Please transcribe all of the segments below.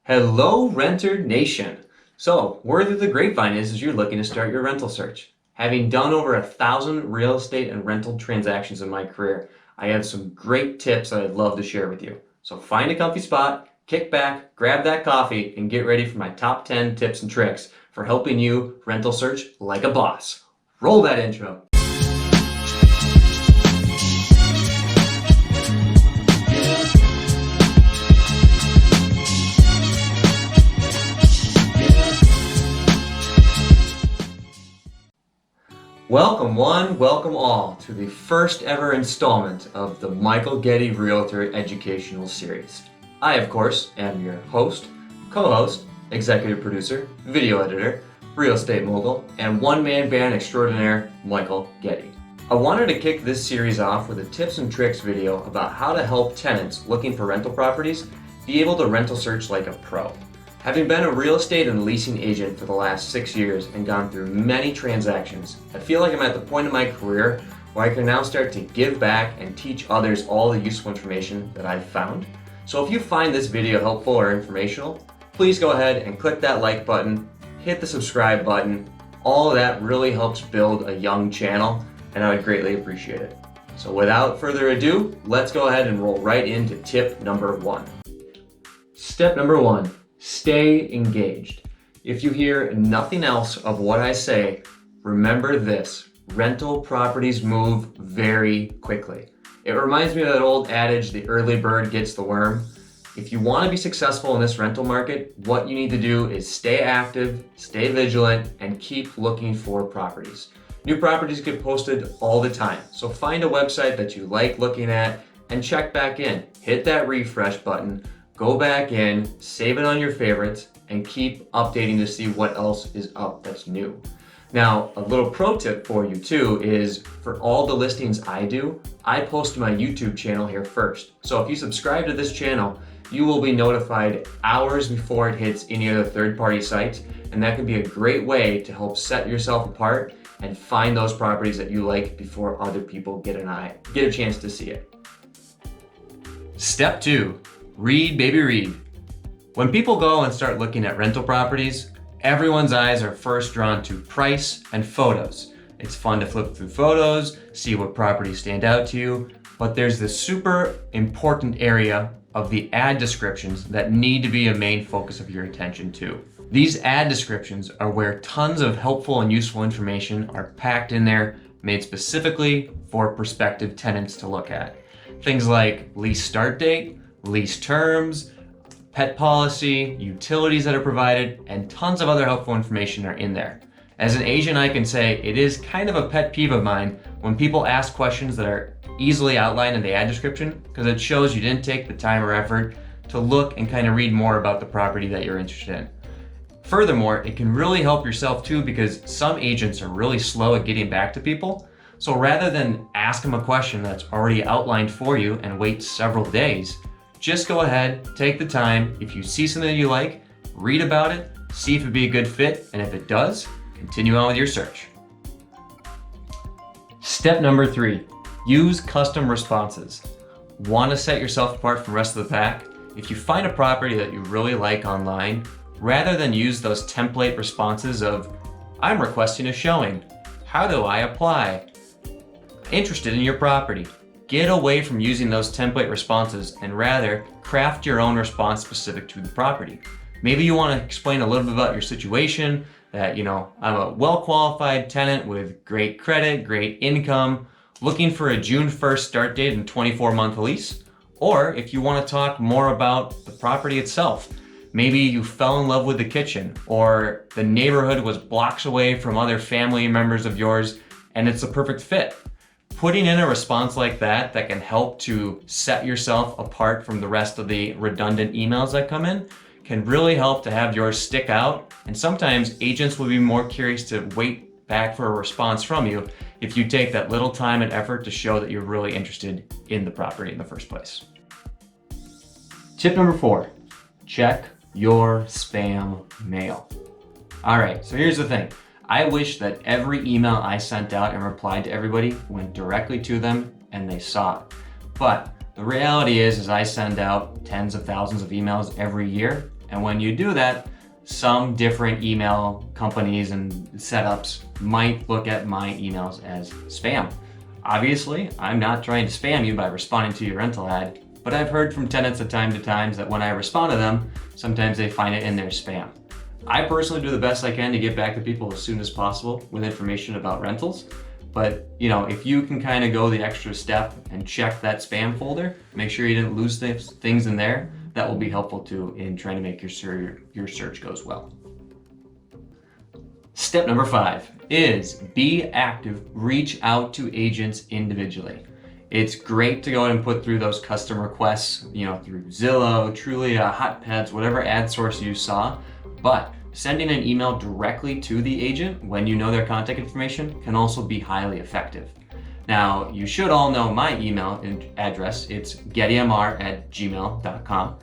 Hello, Renter Nation. So, word of the grapevine is you're looking to start your rental search. Having done over 1,000 real estate and rental transactions in my career, I have some great tips that I'd love to share with you. So find a comfy spot, kick back, grab that coffee, and get ready for my top 10 tips and tricks for helping you rental search like a boss. Roll that intro. Welcome one, welcome all to the first ever installment of the Michael Getty Realtor Educational Series. I, of course, am your host, co-host, executive producer, video editor, real estate mogul, and one-man band extraordinaire, Michael Getty. I wanted to kick this series off with a tips and tricks video about how to help tenants looking for rental properties be able to rental search like a pro. Having been a real estate and leasing agent for the last 6 years and gone through many transactions, I feel like I'm at the point in my career where I can now start to give back and teach others all the useful information that I've found. So if you find this video helpful or informational, please go ahead and click that like button, hit the subscribe button. All of that really helps build a young channel, and I would greatly appreciate it. So without further ado, let's go ahead and roll right into tip number 1. Step number 1. Stay engaged. If you hear nothing else of what I say, remember this: rental properties move very quickly. It reminds me of that old adage, the early bird gets the worm. If you want to be successful in this rental market, what you need to do is stay active, stay vigilant, and keep looking for properties. New properties get posted all the time, so find a website that you like looking at and check back in. Hit that refresh button. Go back in, save it on your favorites, and keep updating to see what else is up that's new. Now, a little pro tip for you too is for all the listings I do, I post to my YouTube channel here first. So if you subscribe to this channel, you will be notified hours before it hits any other third-party sites, and that can be a great way to help set yourself apart and find those properties that you like before other people get a chance to see it. Step 2. Read, baby, read. When people go and start looking at rental properties, everyone's eyes are first drawn to price and photos. It's fun to flip through photos, see what properties stand out to you, but there's this super important area of the ad descriptions that need to be a main focus of your attention too. These ad descriptions are where tons of helpful and useful information are packed in there, made specifically for prospective tenants to look at. Things like lease start date, lease terms, pet policy, utilities that are provided, and tons of other helpful information are in there. As an agent, I can say it is kind of a pet peeve of mine when people ask questions that are easily outlined in the ad description, because it shows you didn't take the time or effort to look and kind of read more about the property that you're interested in. Furthermore, it can really help yourself too, because some agents are really slow at getting back to people. So rather than ask them a question that's already outlined for you and wait several days, just go ahead, take the time. If you see something that you like, read about it, see if it'd be a good fit, and if it does, continue on with your search. Step number 3, use custom responses. Want to set yourself apart from the rest of the pack? If you find a property that you really like online, rather than use those template responses of, I'm requesting a showing, how do I apply, interested in your property, get away from using those template responses and rather craft your own response specific to the property. Maybe you want to explain a little bit about your situation, that, I'm a well-qualified tenant with great credit, great income, looking for a June 1st start date and 24-month lease. Or if you want to talk more about the property itself, maybe you fell in love with the kitchen, or the neighborhood was blocks away from other family members of yours and it's a perfect fit. Putting in a response like that can help to set yourself apart from the rest of the redundant emails that come in can really help to have yours stick out. And sometimes agents will be more curious to wait back for a response from you if you take that little time and effort to show that you're really interested in the property in the first place. Tip number 4, check your spam mail. All right, so here's the thing. I wish that every email I sent out and replied to everybody went directly to them and they saw it. But the reality is I send out tens of thousands of emails every year, And when you do that, some different email companies and setups might look at my emails as spam. Obviously, I'm not trying to spam you by responding to your rental ad, but I've heard from tenants at time to time that when I respond to them, sometimes they find it in their spam. I personally do the best I can to get back to people as soon as possible with information about rentals. But if you can kind of go the extra step and check that spam folder, make sure you didn't lose things in there, that will be helpful too in trying to make your search goes well. Step number 5 is be active, reach out to agents individually. It's great to go ahead and put through those custom requests, through Zillow, Trulia, HotPads, whatever ad source you saw, but sending an email directly to the agent when you know their contact information can also be highly effective. Now, you should all know my email address. It's gettymr@gmail.com.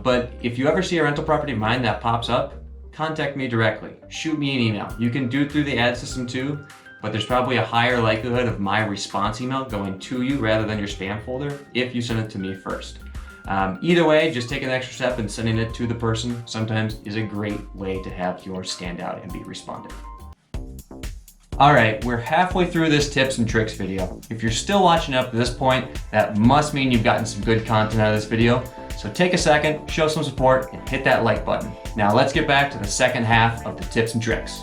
But if you ever see a rental property of mine that pops up, contact me directly. Shoot me an email. You can do it through the ad system too, but there's probably a higher likelihood of my response email going to you rather than your spam folder if you send it to me first. Either way, just taking an extra step and sending it to the person sometimes is a great way to have yours stand out and be responded. All right, we're halfway through this tips and tricks video. If you're still watching up to this point, that must mean you've gotten some good content out of this video. So take a second, show some support, and hit that like button. Now let's get back to the second half of the tips and tricks.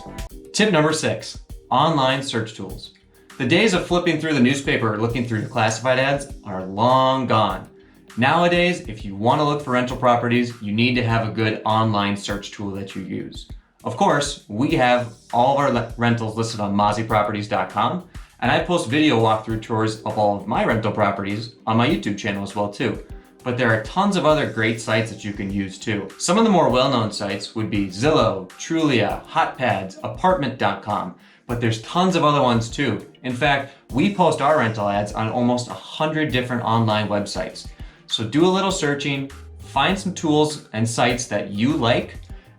Tip number 6, online search tools. The days of flipping through the newspaper or looking through the classified ads are long gone. Nowadays, if you want to look for rental properties, you need to have a good online search tool that you use. Of course, we have all of our rentals listed on mauzyproperties.com, and I post video walkthrough tours of all of my rental properties on my YouTube channel as well too. But there are tons of other great sites that you can use too. Some of the more well-known sites would be Zillow, Trulia, HotPads, Apartment.com, but there's tons of other ones too. In fact, we post our rental ads on almost 100 different online websites. So do a little searching, find some tools and sites that you like,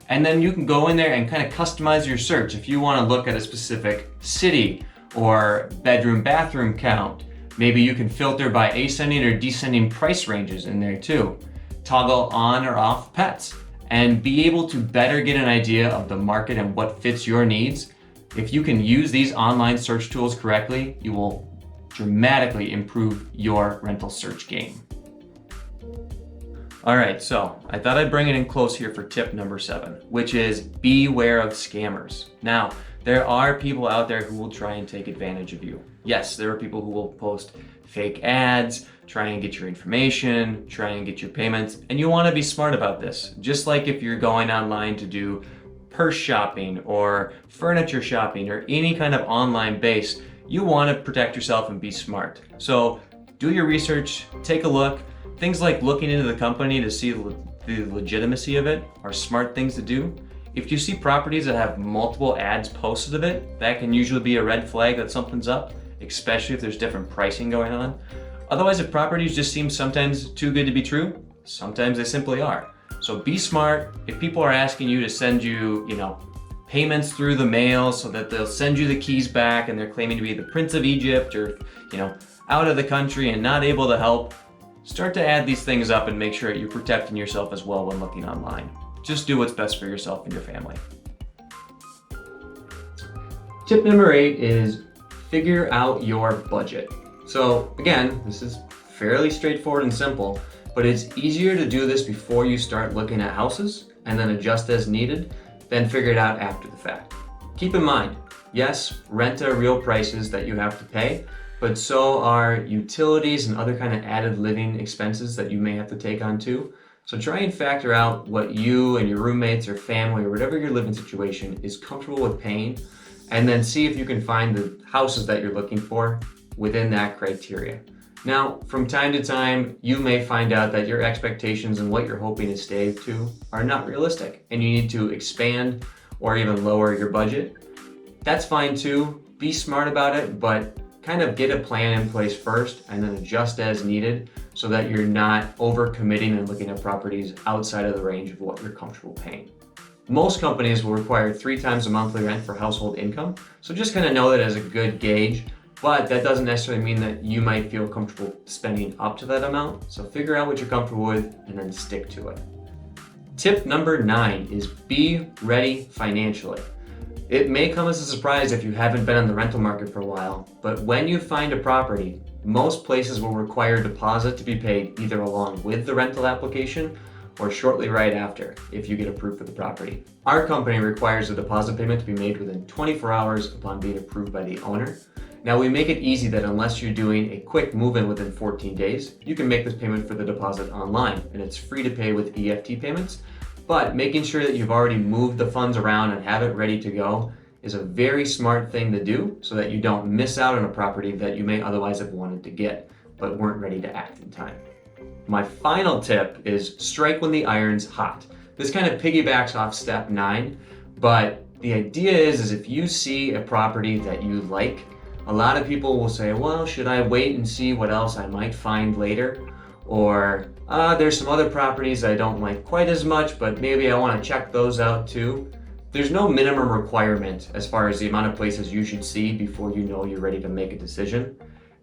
and then you can go in there and kind of customize your search. If you want to look at a specific city or bedroom, bathroom count, maybe you can filter by ascending or descending price ranges in there too. Toggle on or off pets and be able to better get an idea of the market and what fits your needs. If you can use these online search tools correctly, you will dramatically improve your rental search game. All right, so I thought I'd bring it in close here for tip number 7, which is beware of scammers. Now, there are people out there who will try and take advantage of you. Yes, there are people who will post fake ads, try and get your information, try and get your payments, and you want to be smart about this. Just like if you're going online to do purse shopping or furniture shopping or any kind of online base, you want to protect yourself and be smart. So do your research, take a look. Things like looking into the company to see the legitimacy of it are smart things to do. If you see properties that have multiple ads posted of it, that can usually be a red flag that something's up, especially if there's different pricing going on. Otherwise, if properties just seem sometimes too good to be true, sometimes they simply are. So be smart. If people are asking you to send you, payments through the mail so that they'll send you the keys back and they're claiming to be the Prince of Egypt or, out of the country and not able to help, start to add these things up and make sure you're protecting yourself as well when looking online. Just do what's best for yourself and your family. Tip number 8 is figure out your budget. So again, this is fairly straightforward and simple, but it's easier to do this before you start looking at houses and then adjust as needed than figure it out after the fact. Keep in mind, yes, rent are real prices that you have to pay, but so are utilities and other kind of added living expenses that you may have to take on too. So try and factor out what you and your roommates or family or whatever your living situation is comfortable with paying, and then see if you can find the houses that you're looking for within that criteria. Now, from time to time, you may find out that your expectations and what you're hoping to stay to are not realistic, and you need to expand or even lower your budget. That's fine too. Be smart about it, but kind of get a plan in place first and then adjust as needed so that you're not overcommitting and looking at properties outside of the range of what you're comfortable paying. Most companies will require 3 times the monthly rent for household income, so just kind of know that as a good gauge, but that doesn't necessarily mean that you might feel comfortable spending up to that amount. So figure out what you're comfortable with and then stick to it. Tip number 9 is be ready financially. It may come as a surprise if you haven't been on the rental market for a while, but when you find a property, most places will require a deposit to be paid either along with the rental application or shortly right after if you get approved for the property. Our company requires a deposit payment to be made within 24 hours upon being approved by the owner. Now we make it easy that unless you're doing a quick move-in within 14 days, you can make this payment for the deposit online, and it's free to pay with EFT payments. But making sure that you've already moved the funds around and have it ready to go is a very smart thing to do so that you don't miss out on a property that you may otherwise have wanted to get, but weren't ready to act in time. My final tip is strike when the iron's hot. This kind of piggybacks off step 9, but the idea is if you see a property that you like, a lot of people will say, well, should I wait and see what else I might find later? Or there's some other properties I don't like quite as much, but maybe I want to check those out too. There's no minimum requirement as far as the amount of places you should see before you know you're ready to make a decision.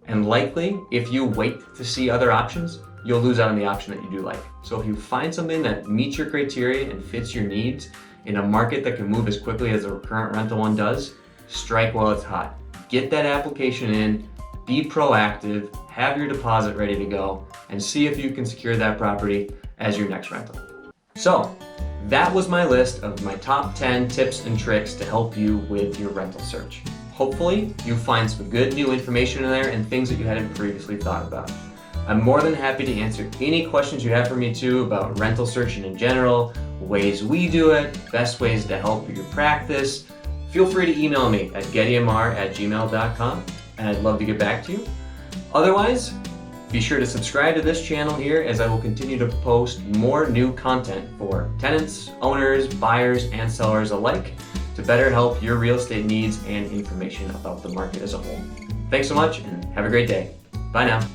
And likely, if you wait to see other options, you'll lose out on the option that you do like. So if you find something that meets your criteria and fits your needs in a market that can move as quickly as the current rental one does, strike while it's hot. Get that application in, be proactive, have your deposit ready to go, and see if you can secure that property as your next rental. So, that was my list of my top 10 tips and tricks to help you with your rental search. Hopefully, you find some good new information in there and things that you hadn't previously thought about. I'm more than happy to answer any questions you have for me too about rental searching in general, ways we do it, best ways to help your practice. Feel free to email me at gettymr@gmail.com and I'd love to get back to you. Otherwise, be sure to subscribe to this channel here as I will continue to post more new content for tenants, owners, buyers, and sellers alike to better help your real estate needs and information about the market as a whole. Thanks so much and have a great day. Bye now.